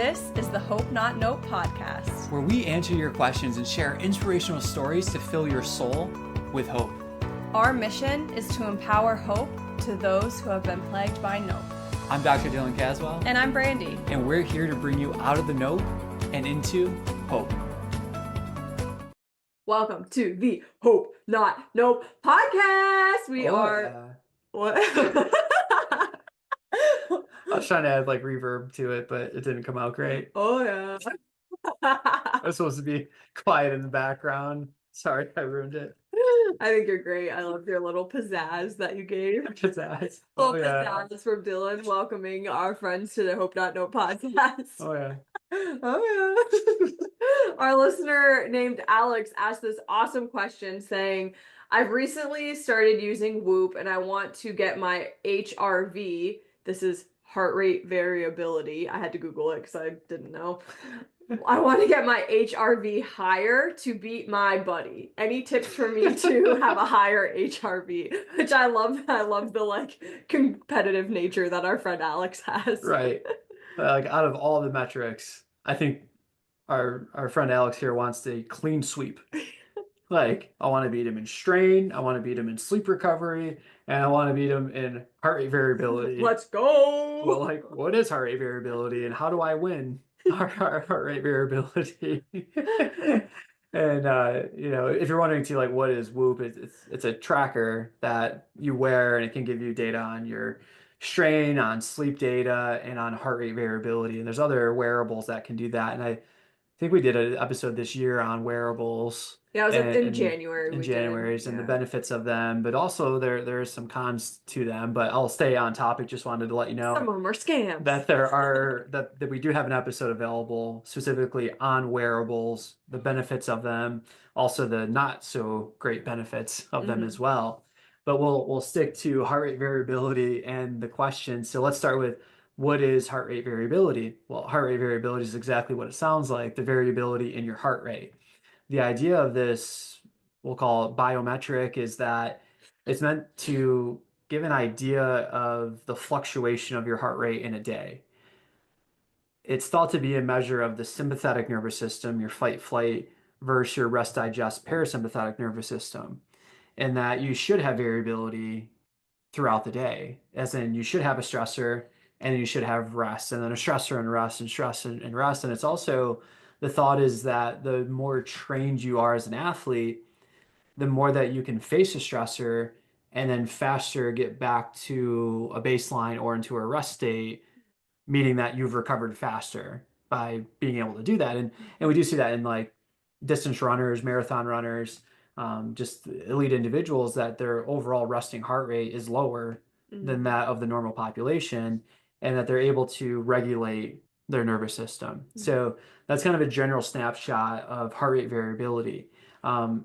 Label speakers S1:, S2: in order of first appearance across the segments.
S1: This is the Hope Not Nope podcast,
S2: where we answer your questions and share inspirational stories to fill your soul with hope.
S1: Our mission is to empower hope to those who have been plagued by nope.
S2: I'm Dr. Dylan Caswell.
S1: And I'm Brandy.
S2: And we're here to bring you out of the nope and into hope.
S1: Welcome to the Hope Not Nope podcast. What?
S2: I was trying to add like reverb to it, but it didn't come out great.
S1: Oh yeah.
S2: I was supposed to be quiet in the background. Sorry, I ruined it.
S1: I think you're great. I love your little pizzazz that you gave.
S2: Pizzazz.
S1: Pizzazz from Dylan, welcoming our friends to the Hope Not Nope podcast.
S2: Oh yeah.
S1: Oh yeah. Our listener named Alex asked this awesome question saying, I've recently started using Whoop and I want to get my HRV. This is heart rate variability. I had to Google it because I didn't know. I want to get my HRV higher to beat my buddy. Any tips for me to have a higher HRV? Which I love. I love the like competitive nature that our friend Alex has.
S2: Right. Like out of all the metrics, I think our friend Alex here wants a clean sweep. Like, I want to beat him in strain, I want to beat him in sleep recovery, and I want to beat him in heart rate variability.
S1: Let's go!
S2: Well, like, what is heart rate variability, and how do I win heart rate variability? And, if you're wondering too, like, what is Whoop? It's a tracker that you wear, and it can give you data on your strain, on sleep data, and on heart rate variability. And there's other wearables that can do that. And I think we did an episode this year on wearables.
S1: Yeah, it was in January.
S2: And the benefits of them, but also there's some cons to them. But I'll stay on topic. Just wanted to let you know
S1: some of them are scams.
S2: That we do have an episode available specifically on wearables, the benefits of them, also the not so great benefits of them as well. But we'll stick to heart rate variability and the question. So let's start with, what is heart rate variability? Well, heart rate variability is exactly what it sounds like, the variability in your heart rate. The idea of this, we'll call it biometric, is that it's meant to give an idea of the fluctuation of your heart rate in a day. It's thought to be a measure of the sympathetic nervous system, your fight flight, versus your rest digest parasympathetic nervous system, and that you should have variability throughout the day, as in you should have a stressor and you should have rest, and then a stressor and rest, and stress and rest. And it's also, the thought is that the more trained you are as an athlete, the more that you can face a stressor and then faster get back to a baseline or into a rest state, meaning that you've recovered faster by being able to do that. And we do see that in like distance runners, marathon runners, just elite individuals, that their overall resting heart rate is lower than that of the normal population, and that they're able to regulate their nervous system. So that's kind of a general snapshot of heart rate variability.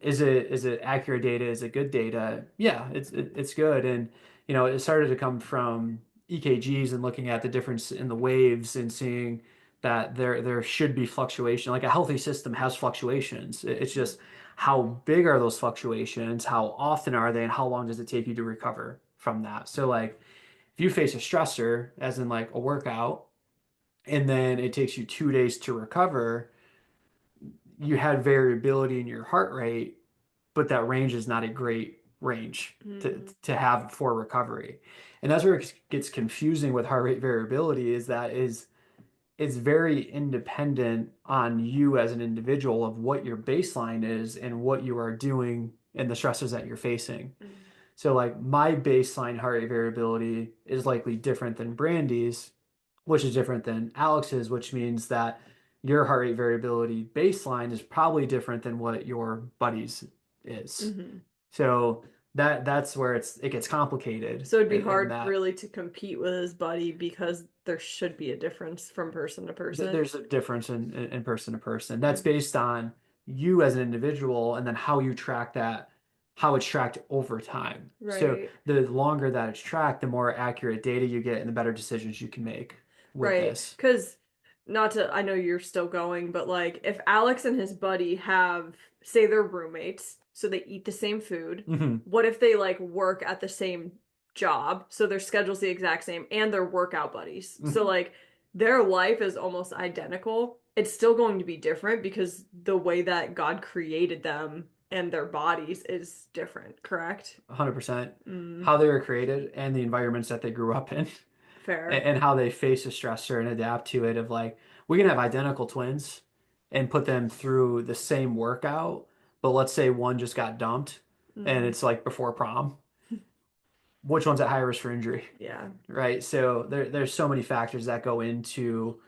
S2: Is it accurate data? Is it good data? Yeah, it's good. And it started to come from EKGs and looking at the difference in the waves and seeing that there should be fluctuation. Like a healthy system has fluctuations. It's just, how big are those fluctuations? How often are they? And how long does it take you to recover from that? So like, if you face a stressor, as in like a workout, and then it takes you 2 days to recover, you had variability in your heart rate, but that range is not a great range to have for recovery. And that's where it gets confusing with heart rate variability, is that it's very independent on you as an individual of what your baseline is and what you are doing and the stresses that you're facing. So like my baseline heart rate variability is likely different than Brandy's, which is different than Alex's, which means that your heart rate variability baseline is probably different than what your buddy's is. So that's where it gets complicated.
S1: So it'd be hard really to compete with his buddy, because there should be a difference from person to person.
S2: There's a difference in person to person. That's based on you as an individual, and then how you track that, how it's tracked over time.
S1: Right.
S2: So the longer that it's tracked, the more accurate data you get and the better decisions you can make with this.
S1: Because I know you're still going, but like if Alex and his buddy have, say they're roommates, so they eat the same food, what if they like work at the same job, so their schedule's the exact same, and they're workout buddies? So like their life is almost identical, it's still going to be different because the way that God created them and their bodies is different, correct?
S2: 100%.
S1: Mm,
S2: How they were created and the environments that they grew up in
S1: fair.
S2: and how they face a stressor and adapt to it of like we can have identical twins and put them through the same workout, but let's say one just got dumped and
S1: Mm,
S2: it's like before prom. Which one's at high risk for injury,
S1: yeah.
S2: right? So there's so many factors that go into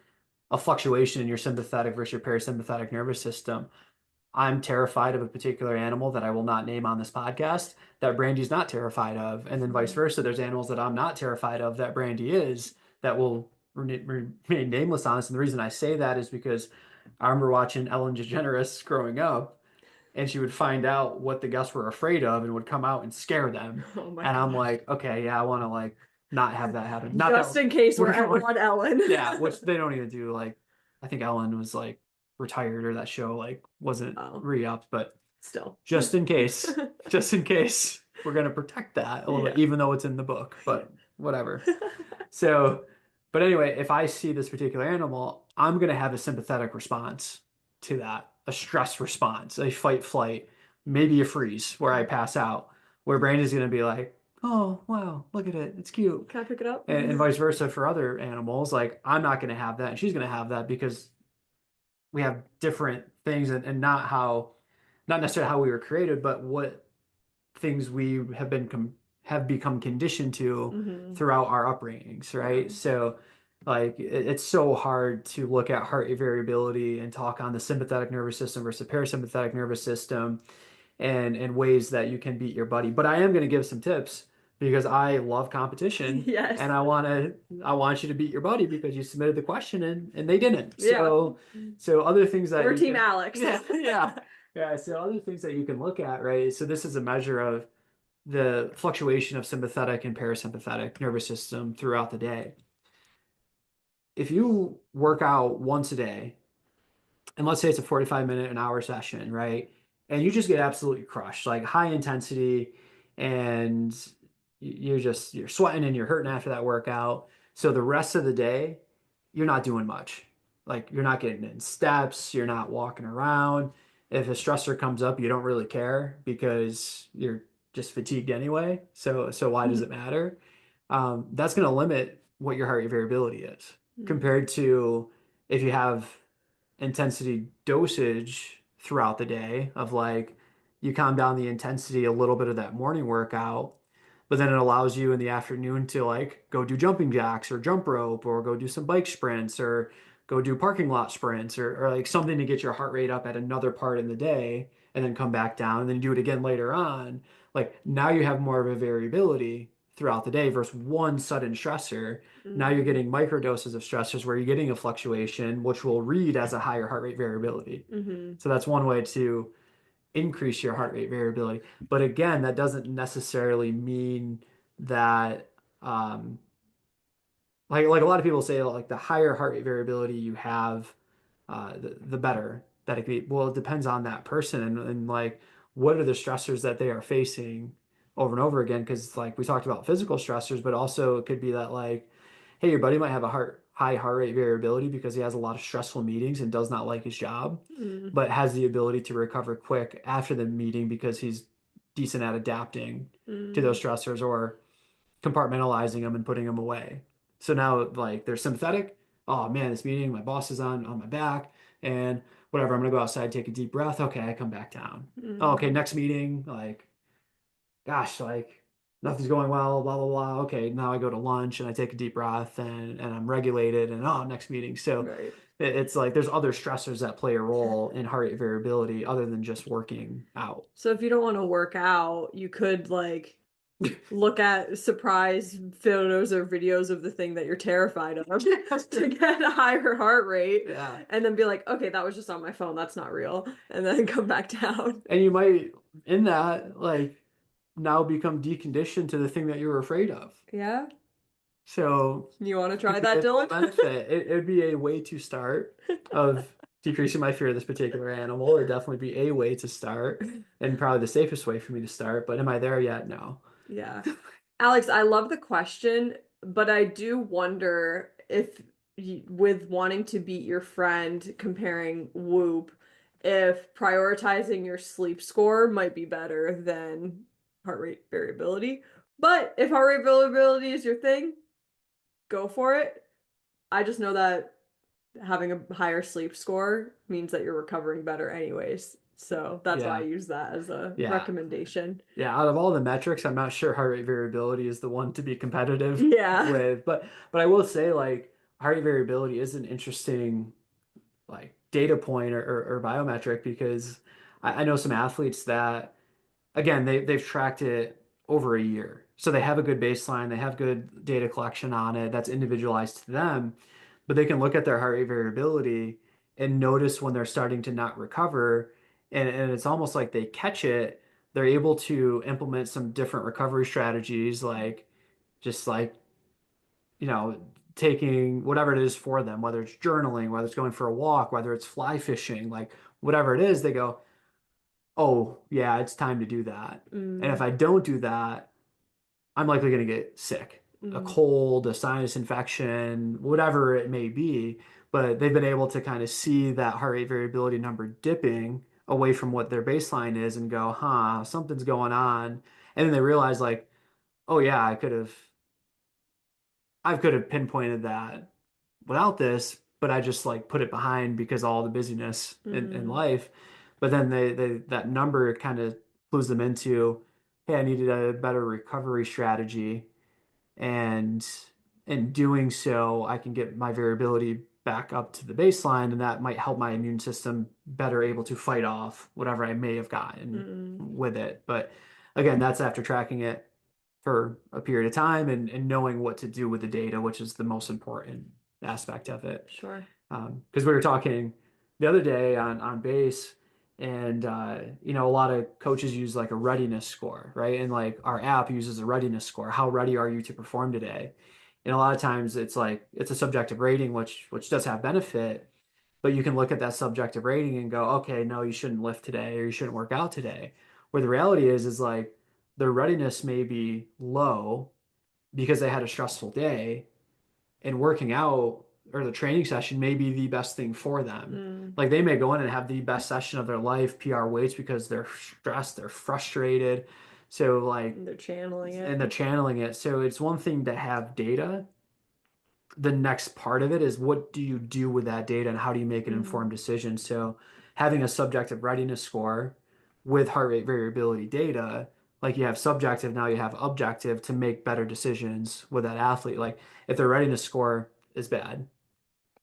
S2: a fluctuation in your sympathetic versus your parasympathetic nervous system. I'm terrified of a particular animal that I will not name on this podcast that Brandy's not terrified of. And then vice
S1: Mm.
S2: versa. There's animals that I'm not terrified of that Brandy is that will remain nameless on us. And the reason I say that is because I remember watching Ellen DeGeneres growing up and she would find out what the guests were afraid of and would come out and scare them.
S1: Oh my
S2: And I'm
S1: gosh.
S2: like, okay, yeah, I want to like not have that happen. Not that
S1: Just in case
S2: we're
S1: we're ever
S2: going,
S1: on Ellen.
S2: yeah, which they don't even do. Like, I think Ellen was like retired or that show like wasn't
S1: Oh,
S2: re-upped, but
S1: still.
S2: just in case, we're gonna protect that a little bit,
S1: Yeah.
S2: even though it's in the book, but whatever. So, but anyway, if I see this particular animal, I'm gonna have a sympathetic response to that, a stress response, a fight, flight, maybe a freeze where I pass out, where Brandy's gonna be like, "Oh, wow, look at it, it's cute,"
S1: Can I pick it up?
S2: and vice versa for other animals. Like I'm not gonna have that, and she's gonna have that because we have different things and not how, not necessarily how we were created, but what things we have become conditioned to
S1: Hmm.
S2: throughout our upbringings,
S1: Yeah.
S2: right? So like it's so hard to look at heart rate variability and talk on the sympathetic nervous system versus the parasympathetic nervous system and ways that you can beat your buddy. But I am going to give some tips because I love competition
S1: Yes.
S2: and I want you to beat your buddy because you submitted the question and they didn't.
S1: Yeah.
S2: So other things that
S1: We're
S2: you
S1: Team
S2: can
S1: Alex.
S2: yeah, so other things that you can look at, right? So this is a measure of the fluctuation of sympathetic and parasympathetic nervous system throughout the day. If you work out once a day, and let's say it's a 45-minute, an hour session, right? And you just get absolutely crushed, like high intensity, and you're sweating and you're hurting after that workout. So the rest of the day, you're not doing much. Like you're not getting in steps, you're not walking around. If a stressor comes up, you don't really care because you're just fatigued anyway. So why does it matter? That's going to limit what your heart rate variability is
S1: Mm,
S2: compared to if you have intensity dosage throughout the day of like you calm down the intensity a little bit of that morning workout, but then it allows you in the afternoon to like go do jumping jacks or jump rope or go do some bike sprints or go do parking lot sprints or like something to get your heart rate up at another part in the day and then come back down and then do it again later on. Like now you have more of a variability throughout the day versus one sudden stressor. Now you're
S1: mm,
S2: getting micro doses of stressors where you're getting a fluctuation, which will read as a higher heart rate variability.
S1: mm-hmm.
S2: So that's one way to increase your heart rate variability. But again, that doesn't necessarily mean that like a lot of people say like the higher heart rate variability you have, the better that it can be. Well, it depends on that person and like what are the stressors that they are facing over and over again. Because like we talked about physical stressors, but also it could be that like, hey, your buddy might have a high heart rate variability because he has a lot of stressful meetings and does not like his job,
S1: Mm,
S2: but has the ability to recover quick after the meeting because he's decent at adapting to
S1: mm,
S2: those stressors or compartmentalizing them and putting them away. So now like they're sympathetic. Oh man, this meeting, my boss is on my back and whatever. I'm gonna go outside, take a deep breath. Okay, I come back down. Oh, okay,
S1: mm,
S2: next meeting, like, gosh, like nothing's going well, blah blah blah. Okay, now I go to lunch and I take a deep breath and I'm regulated and oh, next meeting. So
S1: right.
S2: it's like there's other stressors that play a role in heart rate variability other than just working out.
S1: So if you don't want to work out, you could like look at surprise photos or videos of the thing that you're terrified of to get a higher heart rate
S2: Yeah.
S1: and then be like, okay, that was just on my phone. That's not real. And then come back down.
S2: And you might in that like now become deconditioned to the thing that you were afraid of.
S1: Yeah.
S2: So
S1: You want to
S2: it
S1: try
S2: could be
S1: that,
S2: a dual
S1: Dylan?
S2: benefit. It would be a way to start of decreasing my fear of this particular animal. It'd definitely be a way to start and probably the safest way for me to start. But am I there yet? No.
S1: Yeah. Alex, I love the question, but I do wonder if with wanting to beat your friend, comparing Whoop, if prioritizing your sleep score might be better than heart rate variability. But if heart rate variability is your thing, go for it. I just know that having a higher sleep score means that you're recovering better anyways. So that's why I
S2: Yeah.
S1: use that as a
S2: Yeah.
S1: recommendation.
S2: Yeah, out of all the metrics, I'm not sure heart rate variability is the one to be competitive
S1: Yeah.
S2: with, but I will say like heart rate variability is an interesting like data point or biometric because I know some athletes that again they've tracked it over a year. So they have a good baseline, they have good data collection on it that's individualized to them, but they can look at their heart rate variability and notice when they're starting to not recover. And it's almost like they catch it. They're able to implement some different recovery strategies, like just like, you know, taking whatever it is for them, whether it's journaling, whether it's going for a walk, whether it's fly fishing, like whatever it is, they go, oh, yeah, it's time to do that. And if
S1: Mm,
S2: I don't do that, I'm likely going to get sick, a
S1: mm,
S2: cold, a sinus infection, whatever it may be. But they've been able to kind of see that heart rate variability number dipping away from what their baseline is and go, huh, something's going on. And then they realize, like, oh, yeah, I could have pinpointed that without this, but I just like put it behind because of all the busyness in
S1: mm,
S2: life. But then they that number kind of clues them into, hey, I needed a better recovery strategy and in doing so, I can get my variability back up to the baseline, and that might help my immune system better able to fight off whatever I may have gotten
S1: mm.
S2: with it. But again, that's after tracking it for a period of time and knowing what to do with the data, which is the most important aspect of it.
S1: Sure.
S2: Because we were talking the other day on base, and a lot of coaches use like a readiness score, right? And like our app uses a readiness score. How ready are you to perform today? And a lot of times it's like it's a subjective rating, which does have benefit, but you can look at that subjective rating and go, okay, no, you shouldn't lift today or you shouldn't work out today. Where the reality is like their readiness may be low because they had a stressful day, and working out or the training session may be the best thing for them.
S1: Mm.
S2: Like they may go in and have the best session of their life, PR weights, because they're stressed, they're frustrated. So like,
S1: They're channeling
S2: and
S1: it.
S2: they're channeling it. So it's one thing to have data. The next part of it is what do you do with that data and how do you make an
S1: Mm,
S2: informed decision? So having a subjective readiness score with heart rate variability data, like you have subjective, now you have objective to make better decisions with that athlete. Like if their readiness score is bad,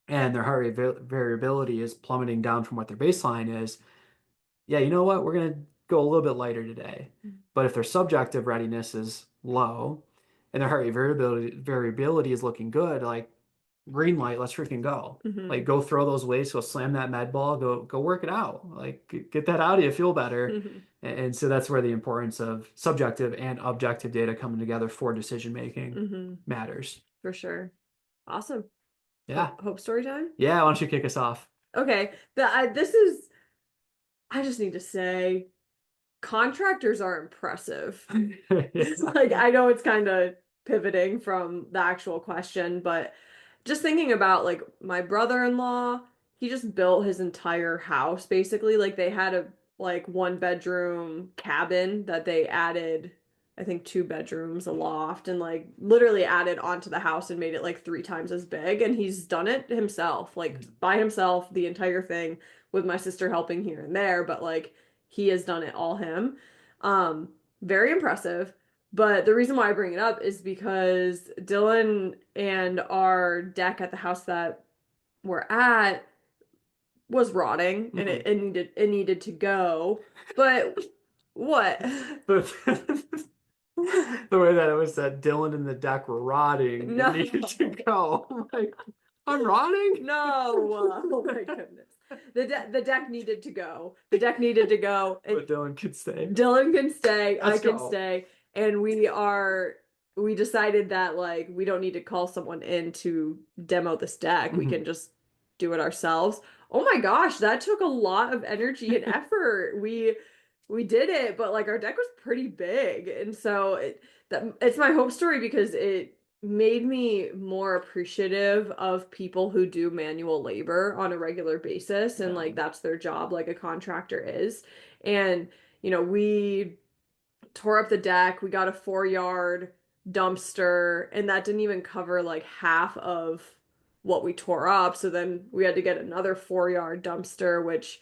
S2: and their heart rate variability is plummeting down from what their baseline is, yeah, you know what? We're going to go a little bit lighter today. But if their subjective readiness is low and their heart rate variability is looking good, like green light, let's freaking go. Like
S1: mm-hmm.
S2: go throw those weights, go slam that med ball, go work it out. Like get that out of you, feel better.
S1: Mm-hmm.
S2: And so that's where the importance of subjective and objective data coming together for decision making
S1: Mm-hmm.
S2: matters.
S1: For sure. Awesome.
S2: Yeah.
S1: Hope story time.
S2: Yeah, why don't you kick us off?
S1: Okay. This is, I just need to say, contractors are impressive. Like, I know it's kind of pivoting from the actual question, but just thinking about like my brother-in-law, he just built his entire house basically. Like they had a like one bedroom cabin that they added, I think two bedrooms, a loft, and like literally added onto the house and made it like three times as big. And he's done it himself, like by himself, the entire thing with my sister helping here and there, but like he has done it all him. Very impressive. But the reason why I bring it up is because Dylan and our deck at the house that we're at was rotting and
S2: Mhm.
S1: it needed to go. But what?
S2: The, the way that it was said, Dylan and the deck were rotting and needed to
S1: No.
S2: go. I'm like, I'm rotting?
S1: No. Oh my goodness. The deck needed to go. The deck needed to go. And
S2: But Dylan could stay.
S1: Dylan can stay, I
S2: Let's
S1: can
S2: go.
S1: stay, and we decided that like we don't need to call someone in to demo this deck. We can
S2: Mhm.
S1: just do it ourselves. Oh my gosh, that took a lot of energy and effort. We did it, but like our deck was pretty big. And so it's my hope story because made me more appreciative of people who do manual labor on a regular basis, and
S2: Yeah.
S1: like that's their job, like a contractor is. And we tore up the deck. We got a 4 yard dumpster, and that didn't even cover like half of what we tore up. So then we had to get another 4 yard dumpster, which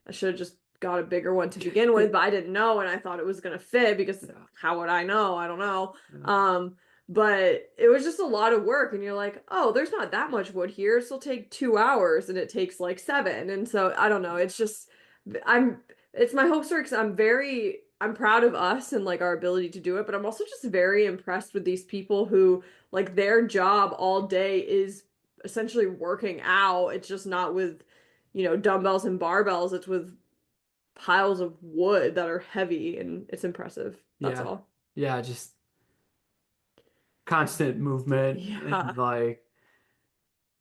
S1: I should have just got a bigger one to begin with, but I didn't know, and I thought it was gonna fit because
S2: Yeah.
S1: how would I know? I don't know.
S2: Yeah.
S1: But it was just a lot of work, and you're like, oh, there's not that much wood here. It'll take 2 hours, and it takes like seven. And so I don't know. It's just I'm it's my hope story because I'm proud of us and like our ability to do it, but I'm also just very impressed with these people who like their job all day is essentially working out. It's just not with dumbbells and barbells. It's with piles of wood that are heavy, and it's impressive. That's
S2: Yeah.
S1: all.
S2: Yeah, just constant movement and
S1: Yeah.
S2: like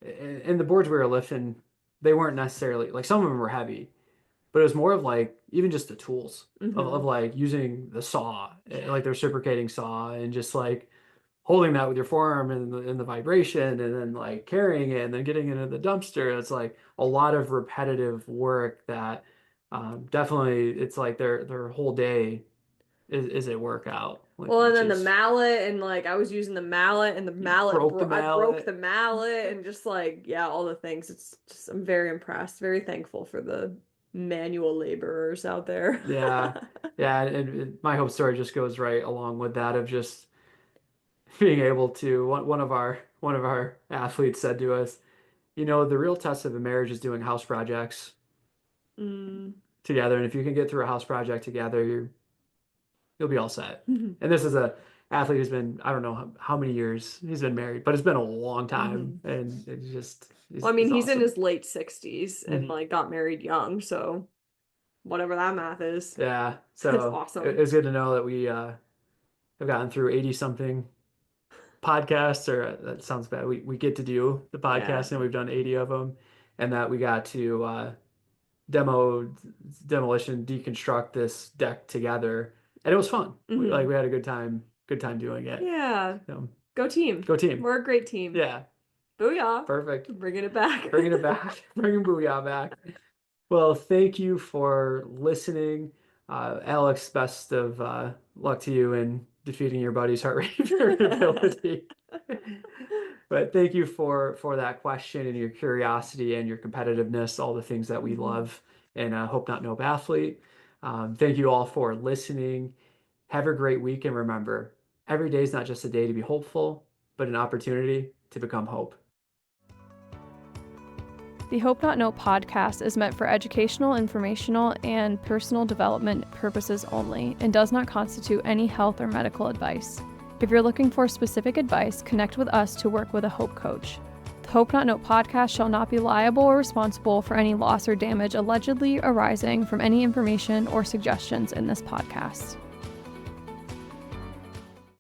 S2: and the boards we were lifting, they weren't necessarily like some of them were heavy, but it was more of like even just the tools of
S1: Hmm.
S2: like using the saw,
S1: Yeah.
S2: like the reciprocating saw, and just like holding that with your forearm and the vibration, and then like carrying it and then getting it into the dumpster. It's like a lot of repetitive work that definitely it's like their whole day is a workout,
S1: Well, and
S2: which
S1: then the
S2: is
S1: mallet, and like I was using the mallet, and the
S2: you
S1: mallet
S2: broke the
S1: bro I broke the
S2: mallet.
S1: mallet, and just like yeah, all the things. It's just I'm very impressed, very thankful for the manual laborers out there.
S2: Yeah. Yeah, and my hope story just goes right along with that of just being able to one of our athletes said to us, the real test of a marriage is doing house projects
S1: Mm.
S2: together. And if you can get through a house project together, you'll be all set. And this is a athlete who's been, I don't know how many years he's been married, but it's been a long time.
S1: Hmm.
S2: And it's just
S1: Well, I mean,
S2: he's
S1: he's in
S2: awesome.
S1: his late 60s and
S2: Mhm.
S1: like got married young, so whatever that math is,
S2: Yeah.
S1: that's
S2: So
S1: awesome.
S2: it's good to know that we have gotten through 80 something podcasts, or that sounds bad. We get to do the
S1: Yeah.
S2: podcast and we've done 80 of them, and that we got to demo demolition deconstruct this deck together, and it was fun. We
S1: Hmm.
S2: had a good time doing it.
S1: Yeah.
S2: So
S1: Go team.
S2: go team.
S1: We're a great team.
S2: Yeah,
S1: Booyah.
S2: perfect.
S1: Bringing it back.
S2: Bringing it back, bringing Booyah back. Well, thank you for listening. Alex, best of luck to you in defeating your buddy's heart rate variability. But thank you for that question and your curiosity and your competitiveness, all the things that we
S1: Mhm.
S2: love and Hope Not Nope athlete. Thank you all for listening. Have a great week, and remember, every day is not just a day to be hopeful, but an opportunity to become hope.
S3: The Hope Not Know podcast is meant for educational, informational, and personal development purposes only and does not constitute any health or medical advice. If you're looking for specific advice, connect with us to work with a Hope coach. The Hope Not Know podcast shall not be liable or responsible for any loss or damage allegedly arising from any information or suggestions in this podcast.